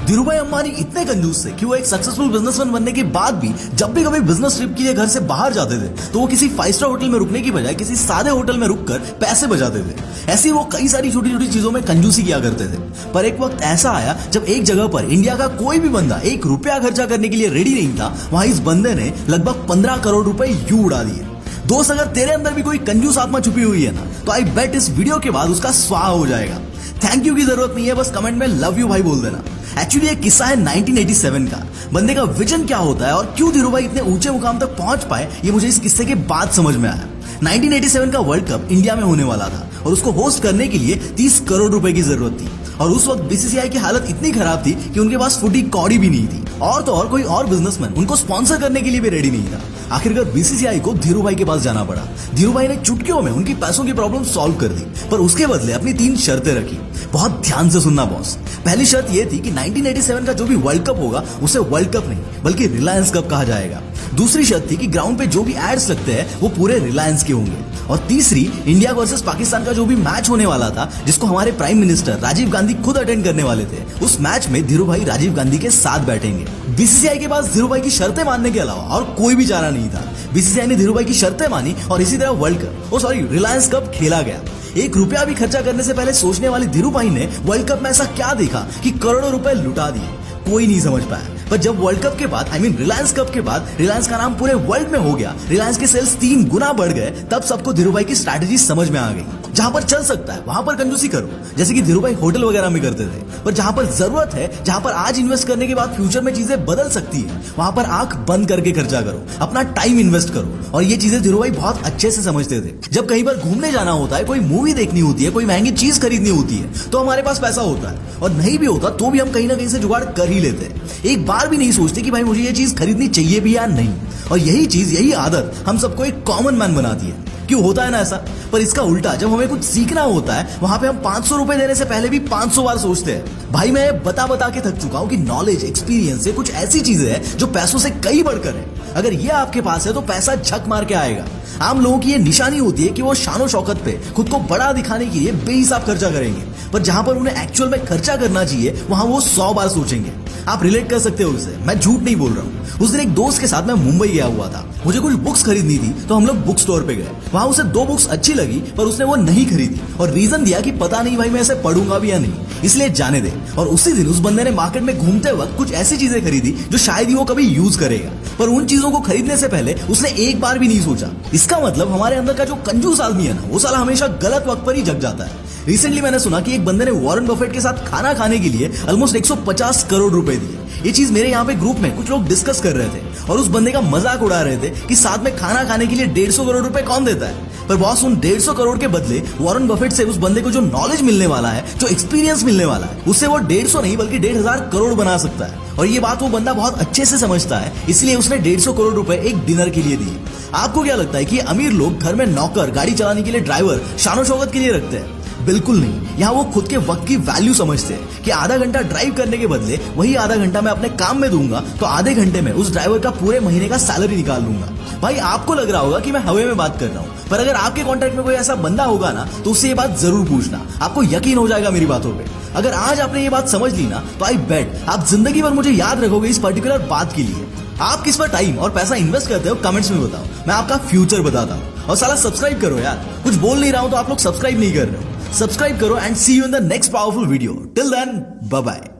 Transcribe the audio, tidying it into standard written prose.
धीरूभाई अंबानी इतने कंजूस थे कि वो एक सक्सेसफुल बिजनेसमैन बनने के बाद भी जब भी कभी बिजनेस ट्रिप के लिए घर से बाहर जाते थे तो वो किसी 5 स्टार होटल में रुकने की बजाय किसी सादे होटल में रुककर पैसे बचाते थे। ऐसे वो कई सारी छोटी छोटी चीजों में कंजूसी किया करते थे। पर एक वक्त ऐसा आया जब एक जगह पर इंडिया का कोई भी बंदा 1 रुपया खर्चा करने के लिए रेडी नहीं था, वहां इस बंदे ने लगभग 15 करोड़ रुपए यूं उड़ा दिए। दोस्त, अगर तेरे अंदर भी कोई कंजूस आत्मा छुपी हुई है ना, तो आई बेट इस वीडियो के बाद उसका स्वाहा हो जाएगा। थैंक यू की जरूरत नहीं है, बस कमेंट में लव यू भाई बोल देना। एक्चुअली एक किस्सा है 1987 का। बंदे का विजन क्या होता है और क्यों धीरूभाई इतने ऊंचे मुकाम तक पहुंच पाए, ये मुझे इस किस्से के बाद समझ में आया। 1987 का वर्ल्ड कप इंडिया में होने वाला था और उसको होस्ट करने के लिए 30 करोड़ रुपए की जरूरत थी। और उस वक्त बीसीसीआई की हालत इतनी खराब थी कि उनके पास फुटी कौड़ी भी नहीं थी, और तो और कोई और बिजनेसमैन उनको स्पॉन्सर करने के लिए भी रेडी नहीं था। आखिरकार बीसीसीआई को धीरूभाई के पास जाना पड़ा। धीरूभाई ने चुटकियों में उनकी पैसों की प्रॉब्लम सॉल्व कर दी, पर उसके बदले अपनी 3 शर्तें रखी। बहुत ध्यान से सुनना बॉस। पहली शर्त यह थी कि 1987 का जो भी वर्ल्ड कप होगा उसे वर्ल्ड कप नहीं बल्कि रिलायंस कप कहा जाएगा। दूसरी शर्त थी कि ग्राउंड पे जो भी एड्स लगते हैं वो पूरे रिलायंस के होंगे। और तीसरी, इंडिया वर्सेस पाकिस्तान का जो भी मैच होने वाला था, जिसको हमारे प्राइम मिनिस्टर राजीव गांधी खुद अटेंड करने वाले थे, उस मैच में धीरूभाई राजीव गांधी के साथ बैठेंगे। बीसीसीआई के पास धीरूभाई की शर्तें मानने के अलावा और कोई भी चारा नहीं था। बीसीसीआई ने धीरूभाई की शर्तें मानी और इसी तरह रिलायंस कप खेला गया। 1 रुपया भी खर्चा करने से पहले सोचने वाले धीरूभाई ने वर्ल्ड कप में ऐसा क्या देखा कि करोड़ों रुपए लुटा दिए, कोई नहीं समझ पाया। पर जब वर्ल्ड कप के बाद रिलायंस कप के बाद रिलायंस का नाम पूरे वर्ल्ड में हो गया, रिलायंस के सेल्स 3 गुना बढ़ गए, तब सबको धीरूभाई की स्ट्रैटेजी समझ में आ गई। जहां पर चल सकता है वहां पर कंजूसी करो, जैसे कि धीरूभाई होटल वगैरह में करते थे। पर जहां पर जरूरत है, जहां पर आज इन्वेस्ट करने के बाद फ्यूचर में चीजें बदल सकती है, वहां पर आंख बंद करके खर्चा करो, अपना टाइम इन्वेस्ट करो। और ये चीजें धीरूभाई बहुत अच्छे से समझते थे। जब कहीं पर घूमने जाना होता है, कोई मूवी देखनी होती है, कोई महंगी चीज खरीदनी होती है, तो हमारे पास पैसा होता है, और नहीं भी होता तो भी हम कहीं ना कहीं से जुगाड़ कर ही लेते हैं। एक बार भी नहीं सोचते कि भाई मुझे ये चीज खरीदनी चाहिए भी या नहीं। और यही आदत हम सबको एक कॉमन मैन बनाती है। क्यों होता है ना ऐसा? पर इसका उल्टा, जब हमें कुछ सीखना होता है, वहां पे हम 500 रुपए देने से पहले भी 500 बार सोचते हैं। भाई मैं बता के थक चुका हूं कि नॉलेज, एक्सपीरियंस ये कुछ ऐसी चीजें हैं जो पैसों से कई बढ़कर है। अगर ये आपके पास है तो पैसा झक मार के आएगा। आम लोगों की ये निशानी होती है कि वो शानो शौकत पे खुद को बड़ा दिखाने के लिए बेहिसाब खर्चा करेंगे, पर जहां पर उन्हें एक्चुअल में खर्चा करना चाहिए वहां वो 100 बार सोचेंगे। आप रिलेट कर सकते हो इससे, मैं झूठ नहीं बोल रहा हूँ। उस दिन एक दोस्त के साथ मैं मुंबई गया हुआ था। मुझे कुछ बुक्स खरीदनी थी तो हम लोग बुक स्टोर पे गए। वहां उसे 2 बुक्स अच्छी लगी पर उसने वो नहीं खरीदी, और रीजन दिया कि पता नहीं भाई मैं इसे पढ़ूंगा भी या नहीं, इसलिए जाने दे। और उसी दिन उस बंदे ने मार्केट में घूमते वक्त कुछ ऐसी चीजें खरीदी जो शायद ही वो कभी यूज करेगा, पर उन चीजों को खरीदने से पहले उसने एक बार भी नहीं सोचा। इसका मतलब हमारे अंदर का जो कंजूस आदमी है ना, वो साला हमेशा गलत वक्त पर ही जग जाता है। रिसेंटली मैंने सुना कि एक बंदे ने वॉरेन बफेट के साथ खाना खाने के लिए ऑलमोस्ट 150 करोड़ रुपए दिए। ये चीज मेरे यहाँ पे ग्रुप में कुछ लोग डिस्कस कर रहे थे और उस बंदे का मजाक उड़ा रहे थे कि साथ में खाना खाने के लिए 150 करोड़ रुपए कौन देता है। पर बॉस, उन 150 करोड़ के बदले वॉरेन बफेट से उस बंदे को जो नॉलेज मिलने वाला है, जो एक्सपीरियंस मिलने वाला है, उससे वो 150 नहीं बल्कि 1,500 करोड़ बना सकता है। और ये बात वो बंदा बहुत अच्छे से समझता है, इसलिए उसने 150 करोड़ रुपए एक डिनर के लिए दिए। आपको क्या लगता है कि अमीर लोग घर में नौकर, गाड़ी चलाने के लिए ड्राइवर, शानो शौकत के लिए रखते हैं? बिल्कुल नहीं। यहाँ वो खुद के वक्त की वैल्यू समझते हैं कि आधा घंटा ड्राइव करने के बदले वही आधा घंटा मैं अपने काम में दूंगा तो आधे घंटे में उस ड्राइवर का पूरे महीने का सैलरी निकाल लूंगा। भाई आपको लग रहा होगा कि मैं हवा में बात कर रहा हूँ, पर अगर आपके कॉन्टेक्ट में कोई ऐसा बंदा होगा ना, तो उससे ये बात जरूर पूछना, आपको यकीन हो जाएगा मेरी बातों पे। अगर आज आपने ये बात समझ ली ना, तो आई बेट आप जिंदगी भर मुझे याद रखोगे इस पर्टिकुलर बात के लिए। आप किस पर टाइम और पैसा इन्वेस्ट करते हो कमेंट्स में बताओ, मैं आपका फ्यूचर बताता हूँ। और साला सब्सक्राइब करो यार, कुछ बोल नहीं रहा हूं तो आप लोग सब्सक्राइब नहीं कर रहे हो। सब्सक्राइब करो and see you in the next powerful video. Till then, bye bye.